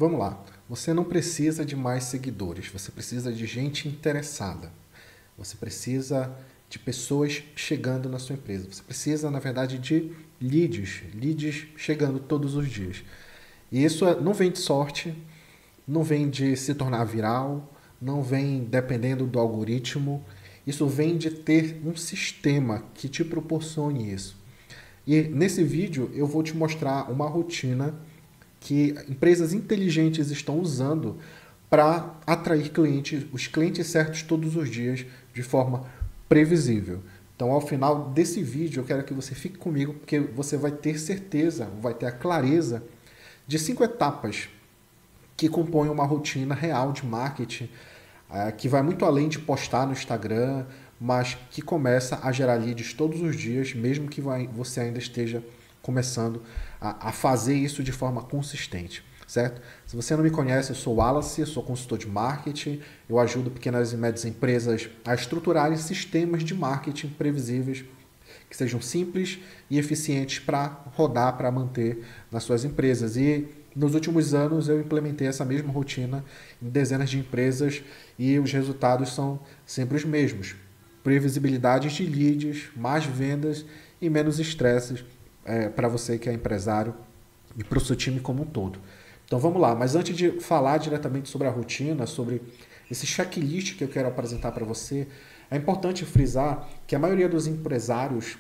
Vamos lá. Você não precisa de mais seguidores, você precisa de gente interessada. Você precisa de pessoas chegando na sua empresa. Você precisa, na verdade, de leads chegando todos os dias. E isso não vem de sorte, não vem de se tornar viral, não vem dependendo do algoritmo. Isso vem de ter um sistema que te proporcione isso. E nesse vídeo eu vou te mostrar uma rotina que empresas inteligentes estão usando para atrair clientes, os clientes certos todos os dias de forma previsível. Então, ao final desse vídeo, eu quero que você fique comigo, porque você vai ter certeza, vai ter a clareza de 5 etapas que compõem uma rotina real de marketing, que vai muito além de postar no Instagram, mas que começa a gerar leads todos os dias, mesmo que você ainda esteja começando a fazer isso de forma consistente, certo? Se você não me conhece, eu sou o Wallace, eu sou consultor de marketing, eu ajudo pequenas e médias empresas a estruturarem sistemas de marketing previsíveis que sejam simples e eficientes para rodar, para manter nas suas empresas. E nos últimos anos eu implementei essa mesma rotina em dezenas de empresas e os resultados são sempre os mesmos. Previsibilidade de leads, mais vendas e menos estresse para você que é empresário e para o seu time como um todo. Então vamos lá, mas antes de falar diretamente sobre a rotina, sobre esse checklist que eu quero apresentar para você, é importante frisar que a maioria dos empresários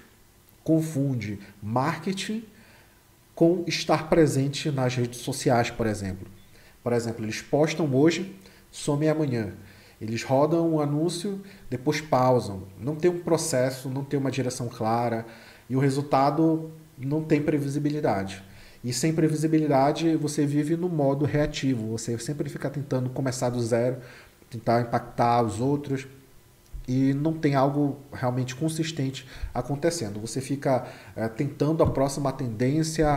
confunde marketing com estar presente nas redes sociais, por exemplo. Por exemplo, eles postam hoje, somem amanhã. Eles rodam um anúncio, depois pausam. Não tem um processo, não tem uma direção clara e o resultado não tem previsibilidade. E sem previsibilidade, você vive no modo reativo. Você sempre fica tentando começar do zero, tentar impactar os outros e não tem algo realmente consistente acontecendo. Você fica tentando a próxima tendência,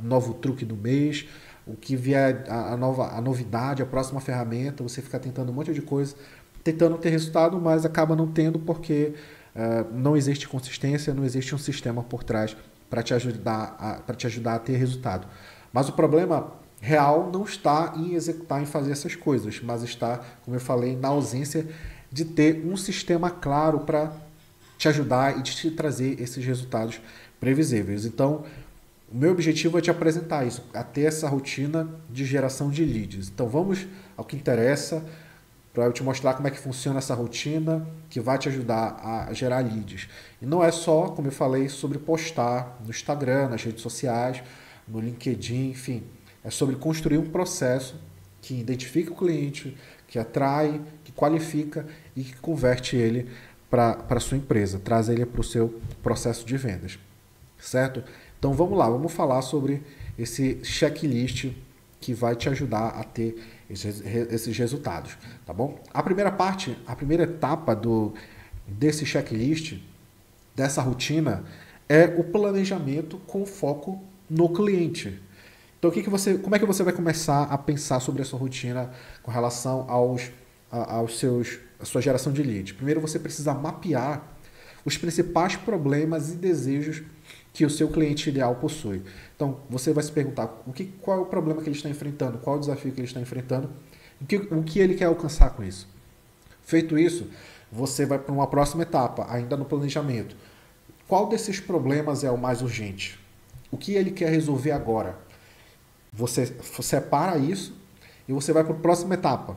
novo truque do mês, o que vier a novidade, a próxima ferramenta, você fica tentando um monte de coisa, tentando ter resultado, mas acaba não tendo porque não existe consistência, não existe um sistema por trás para te ajudar a ter resultado. Mas o problema real não está em executar, em fazer essas coisas, mas está, como eu falei, na ausência de ter um sistema claro para te ajudar e te trazer esses resultados previsíveis. Então, o meu objetivo é te apresentar isso, a ter essa rotina de geração de leads. Então, vamos ao que interessa, para eu te mostrar como é que funciona essa rotina que vai te ajudar a gerar leads. E não é só, como eu falei, sobre postar no Instagram, nas redes sociais, no LinkedIn, enfim. É sobre construir um processo que identifica o cliente, que atrai, que qualifica e que converte ele para a sua empresa, traz ele para o seu processo de vendas, certo? Então vamos lá, vamos falar sobre esse checklist que vai te ajudar a ter esses resultados, tá bom? A primeira parte, a primeira etapa desse checklist, dessa rotina, é o planejamento com foco no cliente. Então, como é que você vai começar a pensar sobre a sua rotina com relação à sua geração de leads? Primeiro, você precisa mapear os principais problemas e desejos que o seu cliente ideal possui. Então, você vai se perguntar qual é o problema que ele está enfrentando, qual é o desafio que ele está enfrentando, o que ele quer alcançar com isso. Feito isso, você vai para uma próxima etapa, ainda no planejamento. Qual desses problemas é o mais urgente? O que ele quer resolver agora? Você separa isso e você vai para a próxima etapa.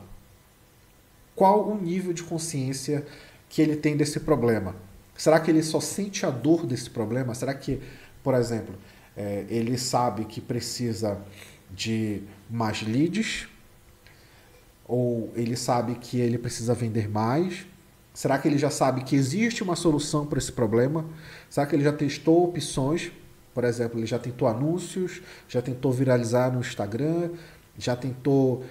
Qual o nível de consciência que ele tem desse problema? Será que ele só sente a dor desse problema? Será que, por exemplo, ele sabe que precisa de mais leads? Ou ele sabe que ele precisa vender mais? Será que ele já sabe que existe uma solução para esse problema? Será que ele já testou opções? Por exemplo, ele já tentou anúncios, já tentou viralizar no Instagram, já tentou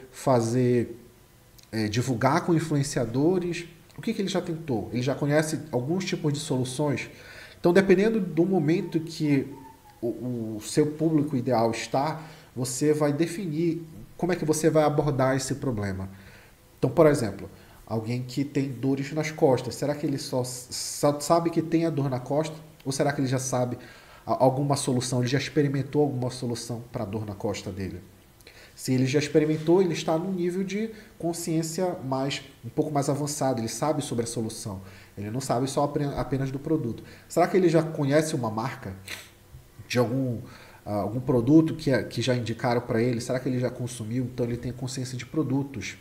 divulgar com influenciadores. O que ele já tentou? Ele já conhece alguns tipos de soluções? Então, dependendo do momento que o seu público ideal está, você vai definir como é que você vai abordar esse problema. Então, por exemplo, alguém que tem dores nas costas, será que ele só sabe que tem a dor na costa? Ou será que ele já sabe alguma solução, ele já experimentou alguma solução para a dor na costa dele? Se ele já experimentou, ele está num nível de consciência um pouco mais avançado, ele sabe sobre a solução. Ele não sabe só apenas do produto. Será que ele já conhece uma marca de algum produto que já indicaram para ele? Será que ele já consumiu? Então ele tem consciência de produtos.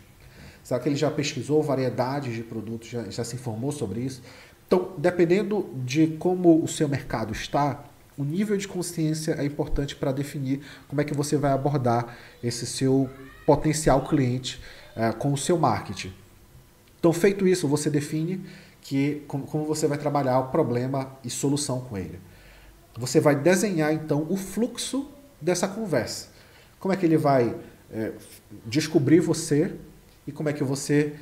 Será que ele já pesquisou variedades de produtos, já se informou sobre isso? Então, dependendo de como o seu mercado está, o nível de consciência é importante para definir como é que você vai abordar esse seu potencial cliente com o seu marketing. Então, feito isso, você define como você vai trabalhar o problema e solução com ele. Você vai desenhar, então, o fluxo dessa conversa. Como é que ele vai descobrir você e como é que você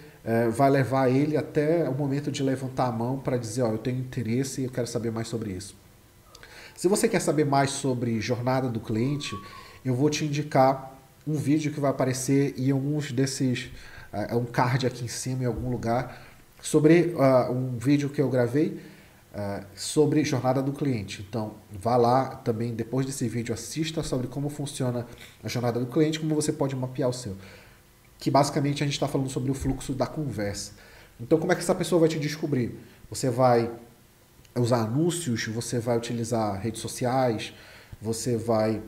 vai levar ele até o momento de levantar a mão para dizer, eu tenho interesse e eu quero saber mais sobre isso. Se você quer saber mais sobre jornada do cliente, eu vou te indicar um vídeo que vai aparecer em alguns desses, um card aqui em cima em algum lugar, sobre um vídeo que eu gravei sobre jornada do cliente. Então, vá lá também, depois desse vídeo, assista sobre como funciona a jornada do cliente, como você pode mapear o seu. Que basicamente a gente está falando sobre o fluxo da conversa. Então, como é que essa pessoa vai te descobrir? Você vai usar anúncios, você vai utilizar redes sociais, você vai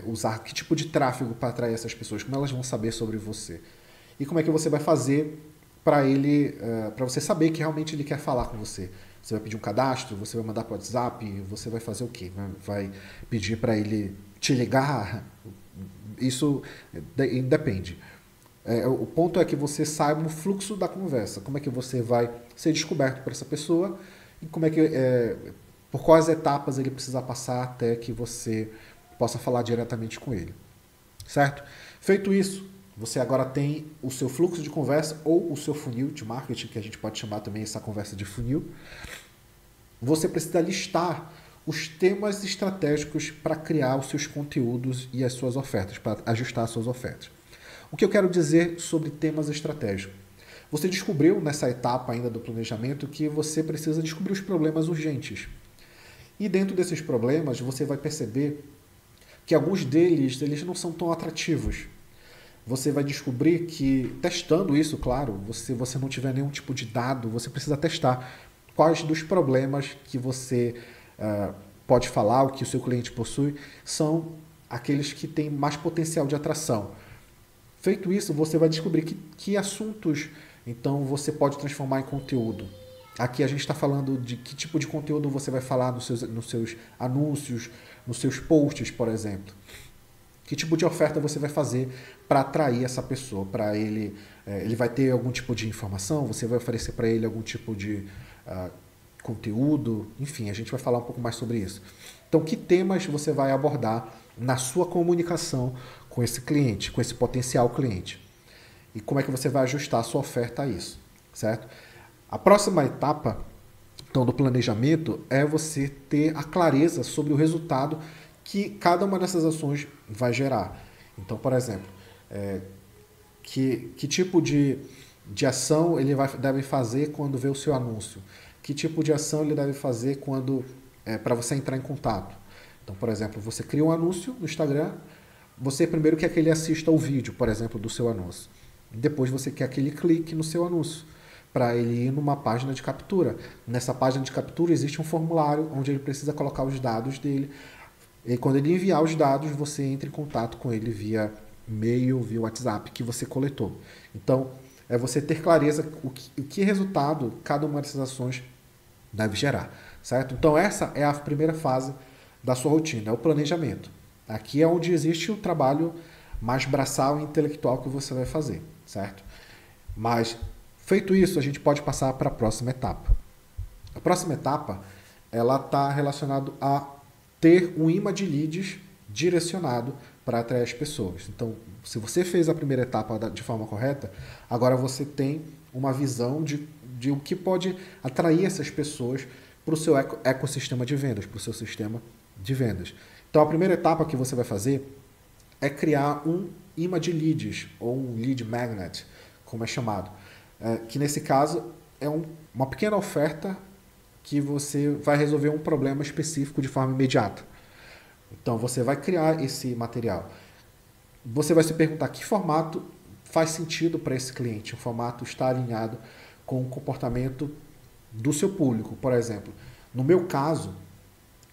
usar que tipo de tráfego para atrair essas pessoas, como elas vão saber sobre você. E como é que você vai fazer para você saber que realmente ele quer falar com você. Você vai pedir um cadastro, você vai mandar para o WhatsApp, você vai fazer o quê? Vai pedir para ele te ligar? Isso depende. O ponto é que você saiba o fluxo da conversa, como é que você vai ser descoberto por essa pessoa e como é que, por quais etapas ele precisa passar até que você possa falar diretamente com ele, certo? Feito isso, você agora tem o seu fluxo de conversa ou o seu funil de marketing, que a gente pode chamar também essa conversa de funil. Você precisa listar os temas estratégicos para criar os seus conteúdos e as suas ofertas, para ajustar as suas ofertas. O que eu quero dizer sobre temas estratégicos? Você descobriu nessa etapa ainda do planejamento que você precisa descobrir os problemas urgentes. E dentro desses problemas, você vai perceber que alguns eles não são tão atrativos. Você vai descobrir que, testando isso, claro, se você não tiver nenhum tipo de dado, você precisa testar quais dos problemas que você pode falar, o que o seu cliente possui, são aqueles que têm mais potencial de atração. Feito isso, você vai descobrir que assuntos, então, você pode transformar em conteúdo. Aqui a gente está falando de que tipo de conteúdo você vai falar nos seus anúncios, nos seus posts, por exemplo. Que tipo de oferta você vai fazer para atrair essa pessoa? Para ele vai ter algum tipo de informação? Você vai oferecer para ele algum tipo de conteúdo? Enfim, a gente vai falar um pouco mais sobre isso. Então, que temas você vai abordar na sua comunicação com esse cliente, com esse potencial cliente? E como é que você vai ajustar a sua oferta a isso, certo? A próxima etapa, então, do planejamento é você ter a clareza sobre o resultado que cada uma dessas ações vai gerar. Então, por exemplo, que tipo de ação ele deve fazer quando vê o seu anúncio? Que tipo de ação ele deve fazer para você entrar em contato? Então, por exemplo, você cria um anúncio no Instagram, você primeiro quer que ele assista ao vídeo, por exemplo, do seu anúncio. Depois você quer que ele clique no seu anúncio, para ele ir numa página de captura. Nessa página de captura existe um formulário onde ele precisa colocar os dados dele. E quando ele enviar os dados, você entra em contato com ele via e-mail, via WhatsApp que você coletou. Então, é você ter clareza o que resultado cada uma dessas ações deve gerar, certo? Então, essa é a primeira fase da sua rotina, é o planejamento. Aqui é onde existe o trabalho mais braçal e intelectual que você vai fazer, certo? Mas, feito isso, a gente pode passar para a próxima etapa. A próxima etapa, ela está relacionada a ter um imã de leads direcionado para atrair as pessoas. Então, se você fez a primeira etapa de forma correta, agora você tem uma visão de o que pode atrair essas pessoas para o seu ecossistema de vendas, para o seu sistema de vendas. Então, a primeira etapa que você vai fazer é criar um imã de leads, ou um lead magnet, como é chamado. Que nesse caso é uma pequena oferta que você vai resolver um problema específico de forma imediata. Então, você vai criar esse material. você vai se perguntar que formato faz sentido para esse cliente, o formato está alinhado com o comportamento do seu público. Por exemplo, no meu caso,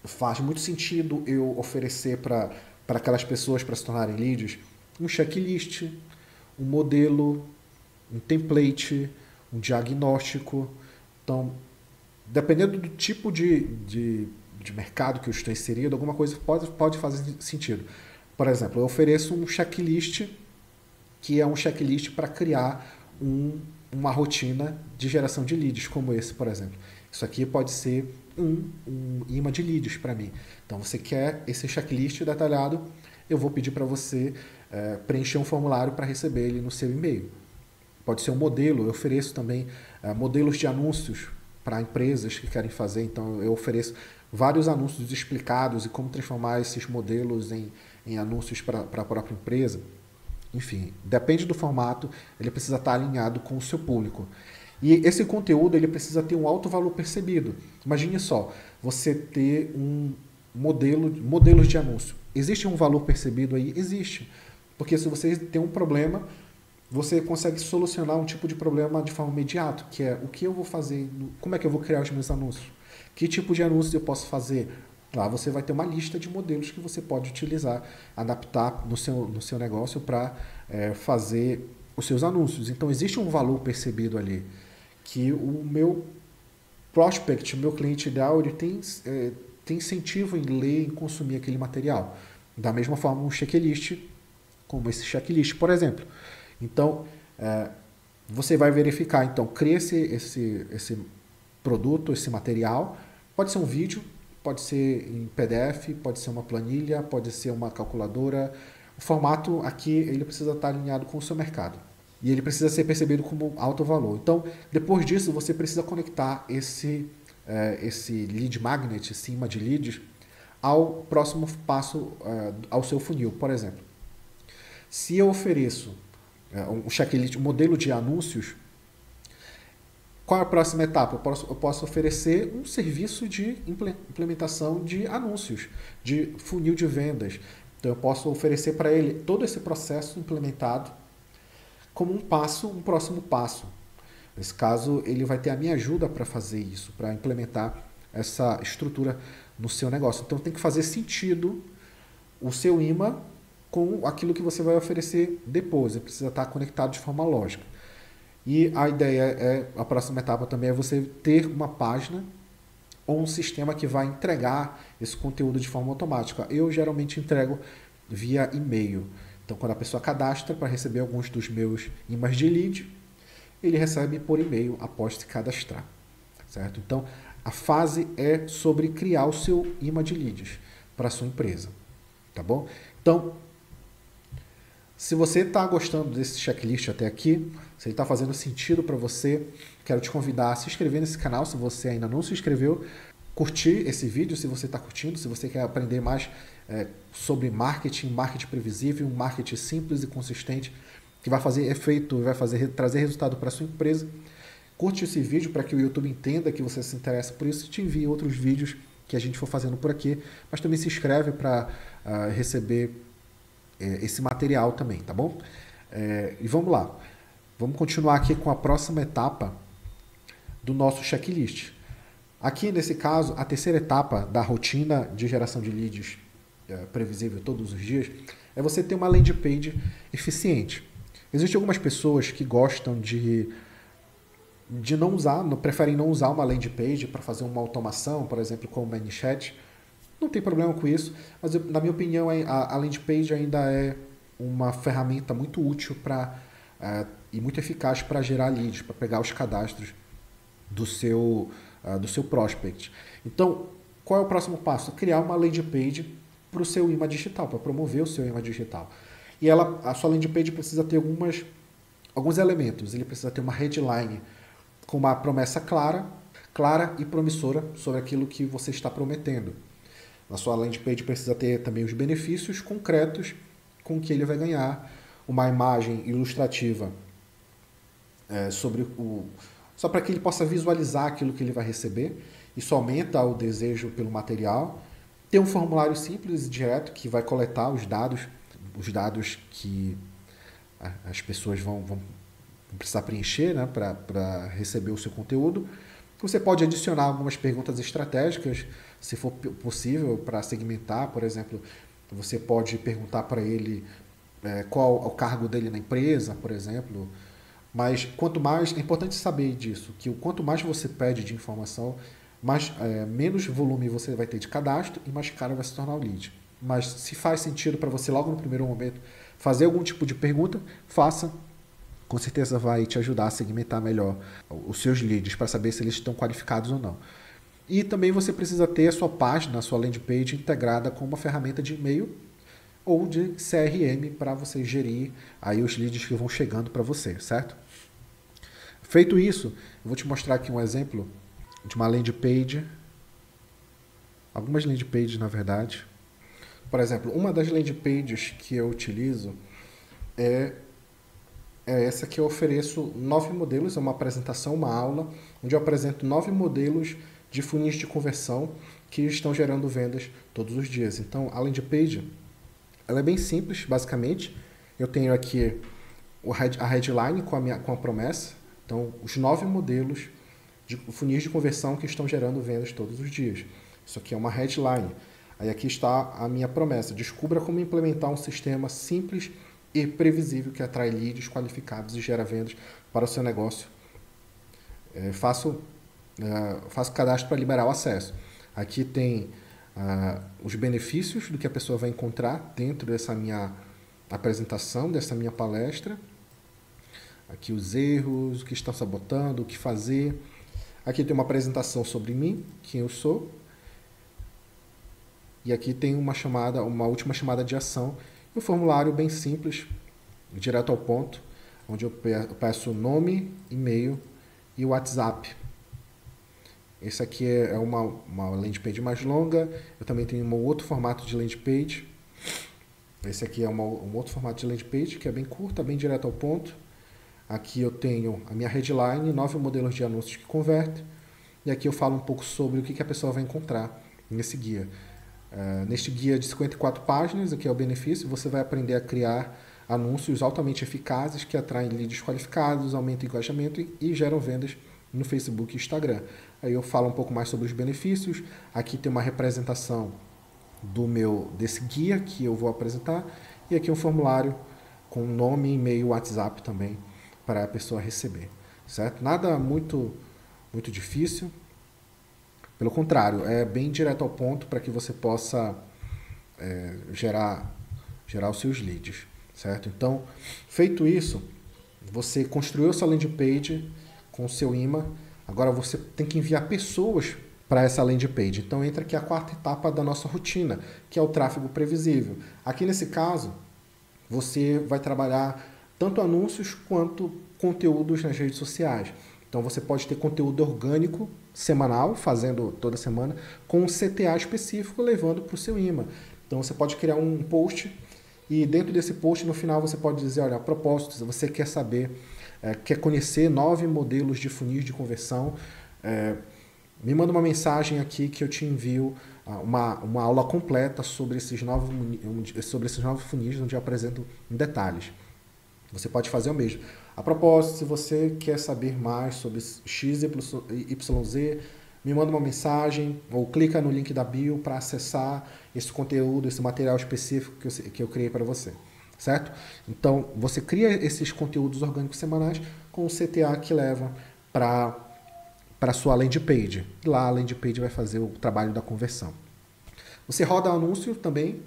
faz muito sentido eu oferecer para aquelas pessoas para se tornarem leads um checklist, um modelo, um template, um diagnóstico. Então, dependendo do tipo de mercado que eu estou inserido, alguma coisa pode fazer sentido. Por exemplo, eu ofereço um checklist que é um checklist para criar uma rotina de geração de leads, como esse, por exemplo. Isso aqui pode ser um imã de leads para mim. Então, você quer esse checklist detalhado, eu vou pedir para você preencher um formulário para receber ele no seu e-mail. Pode ser um modelo, eu ofereço também modelos de anúncios para empresas que querem fazer. Então, eu ofereço vários anúncios explicados e como transformar esses modelos em anúncios para a própria empresa. Enfim, depende do formato, ele precisa estar alinhado com o seu público. E esse conteúdo ele precisa ter um alto valor percebido. Imagine só, você ter modelos de anúncio. Existe um valor percebido aí? Existe. Porque se você tem um problema, você consegue solucionar um tipo de problema de forma imediata, que é o que eu vou fazer, como é que eu vou criar os meus anúncios, que tipo de anúncios eu posso fazer. Lá você vai ter uma lista de modelos que você pode utilizar, adaptar no seu negócio para fazer os seus anúncios. Então existe um valor percebido ali, que o meu prospect, o meu cliente ideal, ele tem incentivo em ler, em consumir aquele material. Da mesma forma, um checklist, como esse checklist, por exemplo. Então, você vai verificar, então, cria esse produto, esse material, pode ser um vídeo, pode ser em PDF, pode ser uma planilha, pode ser uma calculadora. O formato aqui ele precisa estar alinhado com o seu mercado. E ele precisa ser percebido como alto valor. Então, depois disso, você precisa conectar esse lead magnet, esse imã de leads, ao próximo passo, ao seu funil. Por exemplo, se eu ofereço um checklist, um modelo de anúncios, qual é a próxima etapa? Eu posso oferecer um serviço de implementação de anúncios, de funil de vendas. Então, eu posso oferecer para ele todo esse processo implementado como um próximo passo. Nesse caso, ele vai ter a minha ajuda para fazer isso, para implementar essa estrutura no seu negócio. Então, tem que fazer sentido o seu imã com aquilo que você vai oferecer depois. Ele precisa estar conectado de forma lógica. E a ideia a próxima etapa também é você ter uma página ou um sistema que vai entregar esse conteúdo de forma automática. Eu geralmente entrego via e-mail. Então, quando a pessoa cadastra para receber alguns dos meus imãs de lead, ele recebe por e-mail após se cadastrar. Certo? Então, a fase é sobre criar o seu imã de leads para a sua empresa. Tá bom? Então, se você está gostando desse checklist até aqui, se ele está fazendo sentido para você, quero te convidar a se inscrever nesse canal, se você ainda não se inscreveu, curtir esse vídeo se você está curtindo, se você quer aprender mais sobre marketing previsível, um marketing simples e consistente, que vai fazer efeito, trazer resultado para a sua empresa. Curte esse vídeo para que o YouTube entenda que você se interessa por isso e te envie outros vídeos que a gente for fazendo por aqui, mas também se inscreve para receber esse material também, tá bom? E vamos lá. Vamos continuar aqui com a próxima etapa do nosso checklist. Aqui, nesse caso, a terceira etapa da rotina de geração de leads previsível todos os dias é você ter uma landing page eficiente. Existem algumas pessoas que gostam de não usar, preferem não usar uma landing page para fazer uma automação, por exemplo, com o ManyChat. Não tem problema com isso, mas na minha opinião a landing page ainda é uma ferramenta muito útil e muito eficaz para gerar leads, para pegar os cadastros do seu prospect. Então, qual é o próximo passo? Criar uma landing page para o seu imã digital, para promover o seu imã digital. E a sua landing page precisa ter alguns elementos. Ele precisa ter uma headline com uma promessa clara e promissora sobre aquilo que você está prometendo. Na sua landing page precisa ter também os benefícios concretos com que ele vai ganhar, uma imagem ilustrativa só para que ele possa visualizar aquilo que ele vai receber. Isso aumenta o desejo pelo material. Tem um formulário simples e direto que vai coletar os dados os dados que as pessoas vão precisar preencher, né, para receber o seu conteúdo. Você pode adicionar algumas perguntas estratégicas, se for possível, para segmentar. Por exemplo, você pode perguntar para ele qual é o cargo dele na empresa, por exemplo. Mas quanto mais, é importante saber disso, que quanto mais você pede de informação, menos volume você vai ter de cadastro e mais caro vai se tornar o lead. Mas se faz sentido para você logo no primeiro momento fazer algum tipo de pergunta, faça. Com certeza vai te ajudar a segmentar melhor os seus leads para saber se eles estão qualificados ou não. E também você precisa ter a sua página, a sua landing page integrada com uma ferramenta de e-mail ou de CRM para você gerir aí os leads que vão chegando para você, certo? Feito isso, eu vou te mostrar aqui um exemplo de uma landing page. Algumas landing pages, na verdade. Por exemplo, uma das landing pages que eu utilizo é essa que eu ofereço 9 modelos, é uma apresentação, uma aula, onde eu apresento 9 modelos de funis de conversão que estão gerando vendas todos os dias. Então, a landing page, ela é bem simples, basicamente. Eu tenho aqui a headline com a promessa. Então, os 9 modelos de funis de conversão que estão gerando vendas todos os dias. Isso aqui é uma headline. Aí aqui está a minha promessa. Descubra como implementar um sistema simples e previsível que atrai leads qualificados e gera vendas para o seu negócio. Faço cadastro para liberar o acesso. Aqui tem os benefícios do que a pessoa vai encontrar dentro dessa minha apresentação, dessa minha palestra. Aqui os erros, o que está sabotando, o que fazer. Aqui tem uma apresentação sobre mim, quem eu sou. E aqui tem uma última chamada de ação. Um formulário bem simples, direto ao ponto, onde eu peço nome, e-mail e WhatsApp. Esse aqui é uma landing page mais longa. Eu também tenho um outro formato de landing page. Esse aqui é um outro formato de landing page, que é bem curta, bem direto ao ponto. Aqui eu tenho a minha headline, 9 modelos de anúncios que convertem. E aqui eu falo um pouco sobre o que a pessoa vai encontrar nesse guia. Neste guia de 54 páginas, aqui é o benefício, você vai aprender a criar anúncios altamente eficazes que atraem leads qualificados, aumentam o engajamento e geram vendas no Facebook e Instagram. Aí eu falo um pouco mais sobre os benefícios. Aqui tem uma representação desse guia que eu vou apresentar. E aqui um formulário com nome, e-mail, WhatsApp também para a pessoa receber. Certo? Nada muito difícil. Pelo contrário, é bem direto ao ponto para que você possa gerar os seus leads, certo? Então, feito isso, você construiu sua landing page com o seu imã. Agora você tem que enviar pessoas para essa landing page. Então, entra aqui a quarta etapa da nossa rotina, que é o tráfego previsível. Aqui nesse caso, você vai trabalhar tanto anúncios quanto conteúdos nas redes sociais. Então, você pode ter conteúdo orgânico semanal, fazendo toda semana, com um CTA específico, levando para o seu imã. Então, você pode criar um post e dentro desse post, no final, você pode dizer, olha, a propósito, se você quer saber, quer conhecer 9 modelos de funis de conversão, me manda uma mensagem aqui que eu te envio uma aula completa sobre esses 9 funis, onde eu apresento em detalhes. Você pode fazer o mesmo. A propósito, se você quer saber mais sobre X, Y, Z, me manda uma mensagem ou clica no link da bio para acessar esse conteúdo, esse material específico que eu criei para você, certo? Então, você cria esses conteúdos orgânicos semanais com o CTA que leva para a sua landing page. Lá a landing page vai fazer o trabalho da conversão. Você roda anúncio também,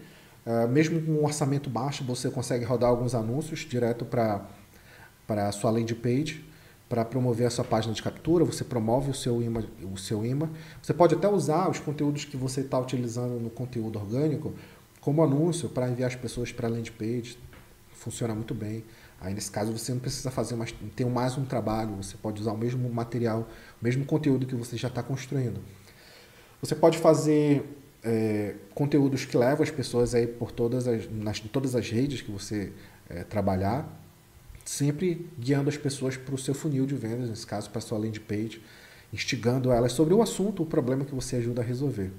mesmo com um orçamento baixo, você consegue rodar alguns anúncios direto para a sua landing page, para promover a sua página de captura. Você promove o seu imã. Você pode até usar os conteúdos que você está utilizando no conteúdo orgânico como anúncio para enviar as pessoas para a landing page. Funciona muito bem. Aí nesse caso você não precisa ter mais um trabalho, você pode usar o mesmo material, o mesmo conteúdo que você já está construindo. Você pode fazer conteúdos que levam as pessoas aí por todas as redes que você trabalhar, sempre guiando as pessoas para o seu funil de vendas, nesse caso para a sua landing page, instigando elas sobre o assunto, o problema que você ajuda a resolver.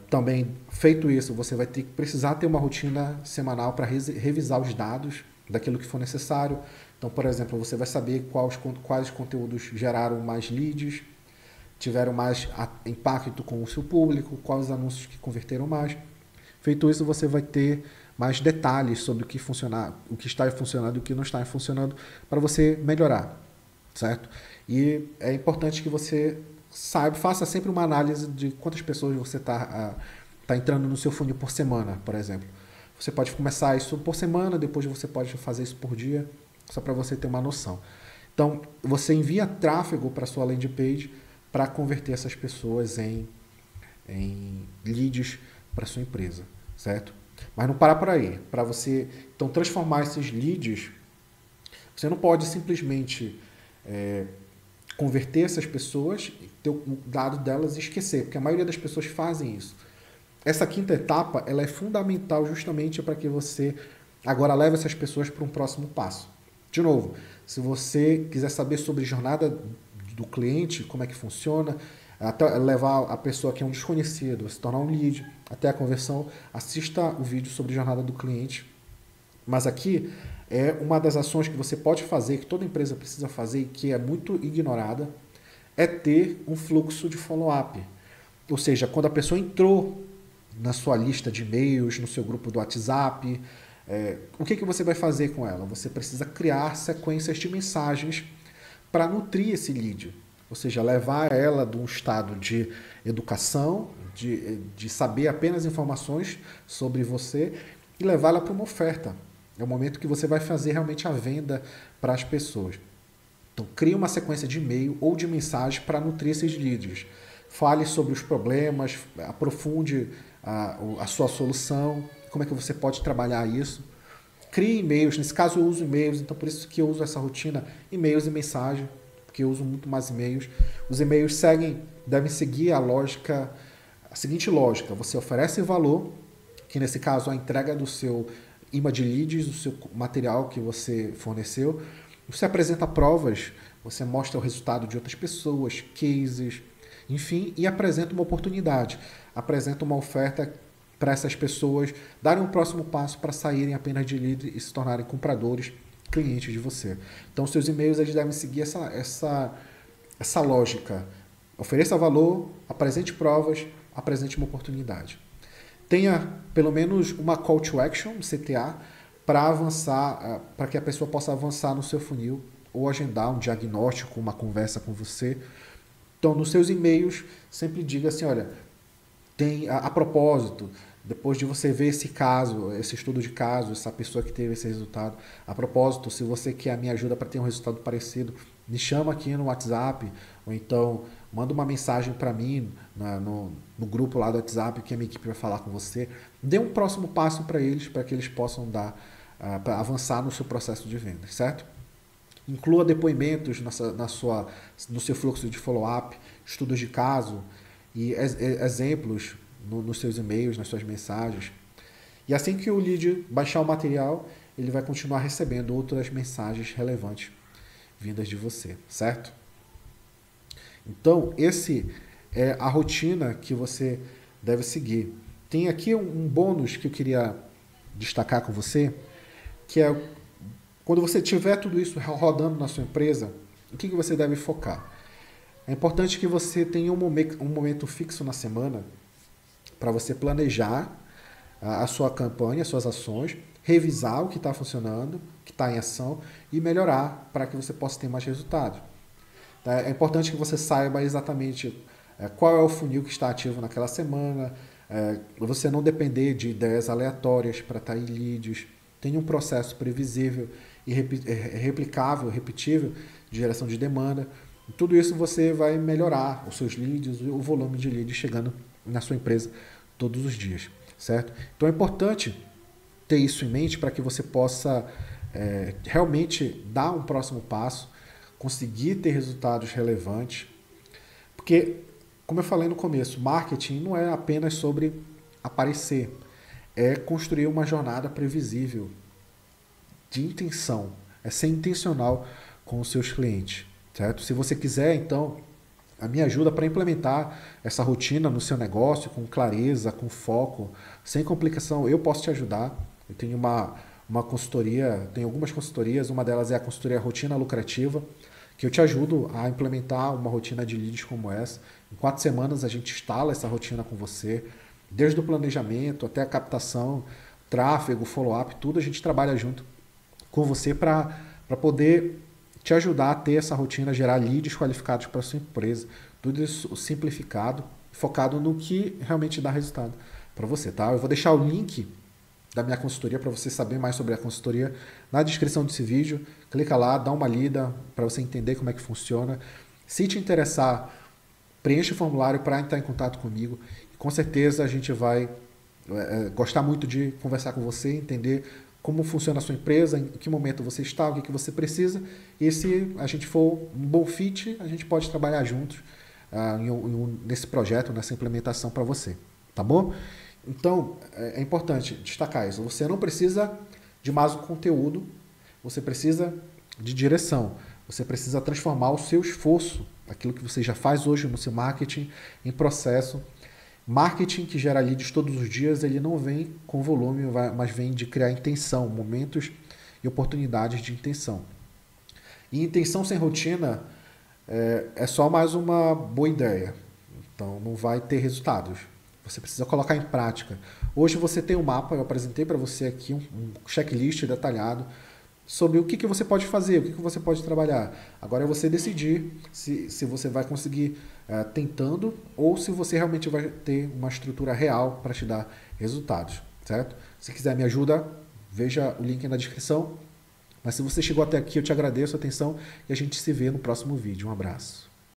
Também, feito isso, você vai precisar ter uma rotina semanal para revisar os dados daquilo que for necessário. Então, por exemplo, você vai saber quais conteúdos geraram mais leads, tiveram mais impacto com o seu público, quais anúncios que converteram mais. Feito isso, você vai ter mais detalhes sobre o que está funcionando e o que não está funcionando para você melhorar, certo? E é importante que você faça sempre uma análise de quantas pessoas você está entrando no seu funil por semana, por exemplo. Você pode começar isso por semana, depois você pode fazer isso por dia, só para você ter uma noção. Então, você envia tráfego para a sua landing page para converter essas pessoas em leads para sua empresa, certo? Mas não para por aí. Para você então transformar esses leads, você não pode simplesmente converter essas pessoas, ter o dado delas e esquecer, porque a maioria das pessoas fazem isso. Essa quinta etapa ela é fundamental justamente para que você agora leve essas pessoas para um próximo passo. De novo, se você quiser saber sobre a jornada do cliente, como é que funciona, até levar a pessoa que é um desconhecido a se tornar um lead, até a conversão, assista o vídeo sobre a jornada do cliente. Mas aqui é uma das ações que você pode fazer, que toda empresa precisa fazer e que é muito ignorada, é ter um fluxo de follow-up. Ou seja, quando a pessoa entrou na sua lista de e-mails, no seu grupo do WhatsApp, o que você vai fazer com ela? Você precisa criar sequências de mensagens para nutrir esse lead. Ou seja, levar ela de um estado de educação, de saber apenas informações sobre você e levá-la para uma oferta. É o momento que você vai fazer realmente a venda para as pessoas. Então, crie uma sequência de e-mail ou de mensagem para nutrir esses leads. Fale sobre os problemas, aprofunde a sua solução, como é que você pode trabalhar isso. Crie e-mails, nesse caso eu uso e-mails, então por isso que eu uso essa rotina, e-mails e mensagem, porque eu uso muito mais e-mails. Os e-mails devem seguir a seguinte lógica, você oferece valor, que nesse caso é a entrega do seu imã de leads, do seu material que você forneceu, você apresenta provas, você mostra o resultado de outras pessoas, cases, enfim, e apresenta uma oportunidade, apresenta uma oferta para essas pessoas darem um próximo passo para saírem apenas de lead e se tornarem compradores, clientes de você. Então, seus e-mails eles devem seguir essa lógica. Ofereça valor, apresente provas, apresente uma oportunidade. Tenha pelo menos uma call to action, um CTA, para avançar, para que a pessoa possa avançar no seu funil ou agendar um diagnóstico, uma conversa com você. Então, nos seus e-mails, sempre diga assim, olha, a propósito, depois de você ver esse caso, esse estudo de caso, essa pessoa que teve esse resultado, a propósito, se você quer a minha ajuda para ter um resultado parecido, me chama aqui no WhatsApp, ou então manda uma mensagem para mim no grupo lá do WhatsApp que a minha equipe vai falar com você. Dê um próximo passo para que eles possam para avançar no seu processo de venda, certo? Inclua depoimentos no seu fluxo de follow-up, estudos de caso e exemplos nos seus e-mails, nas suas mensagens. E assim que o lead baixar o material, ele vai continuar recebendo outras mensagens relevantes vindas de você, certo? Então, esse é a rotina que você deve seguir. Tem aqui um bônus que eu queria destacar com você, que é quando você tiver tudo isso rodando na sua empresa, o que você deve focar? É importante que você tenha um momento fixo na semana para você planejar a sua campanha, as suas ações, revisar o que está funcionando, o que está em ação e melhorar para que você possa ter mais resultados. É importante que você saiba exatamente qual é o funil que está ativo naquela semana, você não depender de ideias aleatórias para atrair leads, tenha um processo previsível e replicável, repetível de geração de demanda. E tudo isso você vai melhorar os seus leads, o volume de leads chegando na sua empresa todos os dias, certo? Então é importante ter isso em mente para que você possa realmente dar um próximo passo, conseguir ter resultados relevantes, porque, como eu falei no começo, marketing não é apenas sobre aparecer, é construir uma jornada previsível de intenção, é ser intencional com os seus clientes, certo? Se você quiser, então, a minha ajuda para implementar essa rotina no seu negócio com clareza, com foco, sem complicação, eu posso te ajudar. Eu tenho uma consultoria, tenho algumas consultorias, uma delas é a consultoria Rotina Lucrativa, que eu te ajudo a implementar uma rotina de leads como essa. Em 4 semanas a gente instala essa rotina com você, desde o planejamento até a captação, tráfego, follow-up, tudo a gente trabalha junto com você para poder te ajudar a ter essa rotina, gerar leads qualificados para a sua empresa. Tudo isso simplificado, focado no que realmente dá resultado para você, tá? Eu vou deixar o link da minha consultoria para você saber mais sobre a consultoria na descrição desse vídeo. Clica lá, dá uma lida para você entender como é que funciona. Se te interessar, preencha o formulário para entrar em contato comigo. Com certeza a gente vai gostar muito de conversar com você, entender como funciona a sua empresa, em que momento você está, o que você precisa. E se a gente for um bom fit, a gente pode trabalhar juntos nesse projeto, nessa implementação para você. Tá bom? Então, é importante destacar isso. Você não precisa de mais um conteúdo, você precisa de direção. Você precisa transformar o seu esforço, aquilo que você já faz hoje no seu marketing, em processo. Marketing que gera leads todos os dias, ele não vem com volume, mas vem de criar intenção, momentos e oportunidades de intenção. E intenção sem rotina é só mais uma boa ideia. Então, não vai ter resultados. Você precisa colocar em prática. Hoje você tem um mapa, eu apresentei para você aqui um checklist detalhado sobre o que você pode fazer, o que você pode trabalhar. Agora é você decidir se você vai conseguir tentando ou se você realmente vai ter uma estrutura real para te dar resultados, certo? Se quiser me ajuda, veja o link na descrição. Mas se você chegou até aqui, eu te agradeço a atenção e a gente se vê no próximo vídeo. Um abraço.